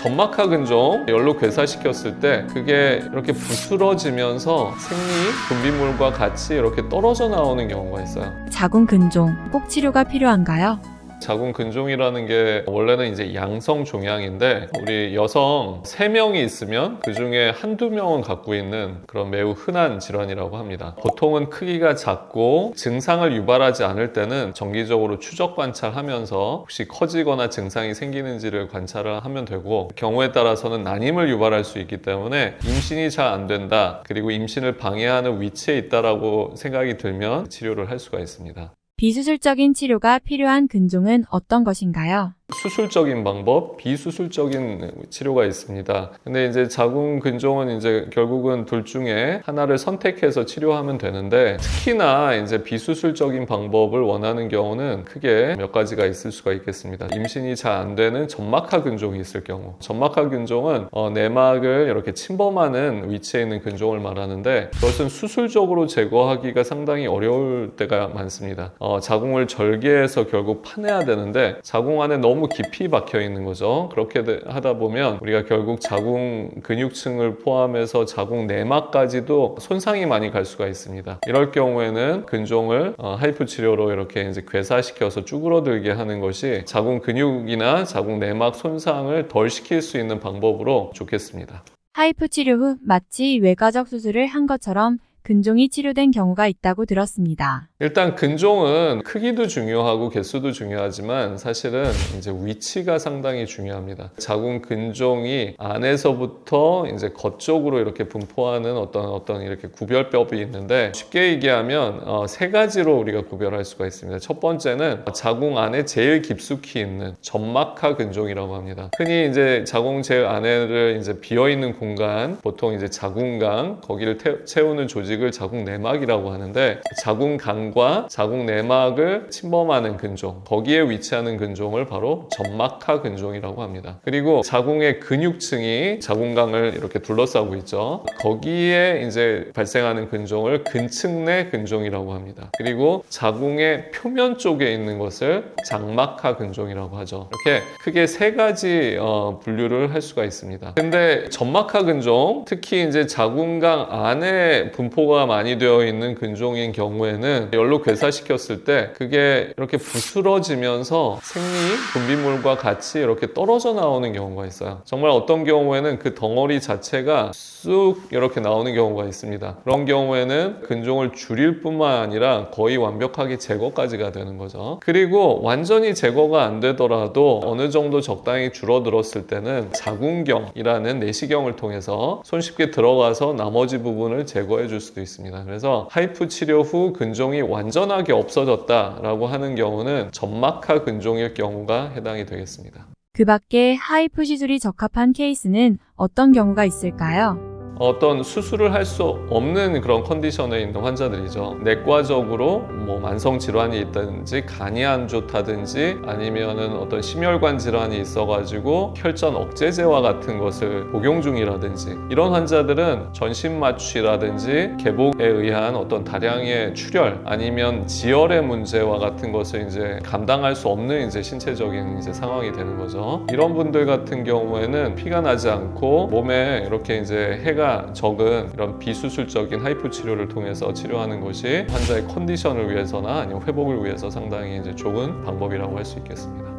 점막하 근종 열로 괴사시켰을 때 그게 이렇게 부스러지면서 생리, 분비물과 같이 이렇게 떨어져 나오는 경우가 있어요. 자궁 근종 꼭 치료가 필요한가요? 자궁 근종이라는 게 원래는 이제 양성 종양인데 우리 여성 3명이 있으면 그 중에 한두 명은 갖고 있는 그런 매우 흔한 질환이라고 합니다. 보통은 크기가 작고 증상을 유발하지 않을 때는 정기적으로 추적 관찰하면서 혹시 커지거나 증상이 생기는지를 관찰을 하면 되고, 경우에 따라서는 난임을 유발할 수 있기 때문에 임신이 잘 안 된다, 그리고 임신을 방해하는 위치에 있다라고 생각이 들면 치료를 할 수가 있습니다. 비수술적인 치료가 필요한 근종은 어떤 것인가요? 수술적인 방법, 비수술적인 치료가 있습니다. 근데 이제 자궁 근종은 이제 결국은 둘 중에 하나를 선택해서 치료하면 되는데, 특히나 이제 비수술적인 방법을 원하는 경우는 크게 몇 가지가 있을 수가 있겠습니다. 임신이 잘 안 되는 점막하 근종이 있을 경우, 점막하 근종은 내막을 이렇게 침범하는 위치에 있는 근종을 말하는데, 그것은 수술적으로 제거하기가 상당히 어려울 때가 많습니다. 자궁을 절개해서 결국 파내야 되는데 자궁 안에 너무 깊이 박혀 있는 거죠. 그렇게 하다 보면 우리가 결국 자궁 근육층을 포함해서 자궁 내막까지도 손상이 많이 갈 수가 있습니다. 이럴 경우에는 근종을 하이프 치료로 이렇게 이제 괴사시켜서 쭈그러들게 하는 것이 자궁 근육이나 자궁 내막 손상을 덜 시킬 수 있는 방법으로 좋겠습니다. 하이프 치료 후 마치 외과적 수술을 한 것처럼 근종이 치료된 경우가 있다고 들었습니다. 일단 근종은 크기도 중요하고 개수도 중요하지만 사실은 이제 위치가 상당히 중요합니다. 자궁 근종이 안에서부터 이제 겉쪽으로 이렇게 분포하는 어떤 이렇게 구별법이 있는데, 쉽게 얘기하면 3가지로 우리가 구별할 수가 있습니다. 첫 번째는 자궁 안에 제일 깊숙이 있는 점막하 근종이라고 합니다. 흔히 이제 자궁 제일 안에를 이제 비어 있는 공간, 보통 이제 자궁강, 거기를 채우는 조직을 자궁 내막이라고 하는데, 자궁강과 자궁 내막을 침범하는 근종, 거기에 위치하는 근종을 바로 점막하 근종이라고 합니다. 그리고 자궁의 근육층이 자궁강을 이렇게 둘러싸고 있죠. 거기에 이제 발생하는 근종을 근층내 근종이라고 합니다. 그리고 자궁의 표면 쪽에 있는 것을 장막하 근종이라고 하죠. 이렇게 크게 3가지 분류를 할 수가 있습니다. 근데 점막하 근종, 특히 이제 자궁강 안에 분포가 많이 되어 있는 근종인 경우에는 열로 괴사시켰을 때 그게 이렇게 부스러지면서 생리, 분비물과 같이 이렇게 떨어져 나오는 경우가 있어요. 정말 어떤 경우에는 그 덩어리 자체가 쑥 이렇게 나오는 경우가 있습니다. 그런 경우에는 근종을 줄일 뿐만 아니라 거의 완벽하게 제거까지가 되는 거죠. 그리고 완전히 제거가 안 되더라도 어느 정도 적당히 줄어들었을 때는 자궁경이라는 내시경을 통해서 손쉽게 들어가서 나머지 부분을 제거해 줄 수도 있습니다. 그래서 하이프 치료 후 근종이 완전하게 없어졌다라고 하는 경우는 점막하 근종일 경우가 해당이 되겠습니다. 그 밖에 하이프 시술이 적합한 케이스는 어떤 경우가 있을까요? 어떤 수술을 할 수 없는 그런 컨디션에 있는 환자들이죠. 내과적으로 뭐 만성 질환이 있다든지 간이 안 좋다든지 아니면은 어떤 심혈관 질환이 있어가지고 혈전 억제제와 같은 것을 복용 중이라든지, 이런 환자들은 전신 마취라든지 개복에 의한 어떤 다량의 출혈 아니면 지혈의 문제와 같은 것을 이제 감당할 수 없는 이제 신체적인 이제 상황이 되는 거죠. 이런 분들 같은 경우에는 피가 나지 않고 몸에 이렇게 이제 해가 적은 이런 비수술적인 하이프 치료를 통해서 치료하는 것이 환자의 컨디션을 위해서나 아니면 회복을 위해서 상당히 이제 좋은 방법이라고 할 수 있겠습니다.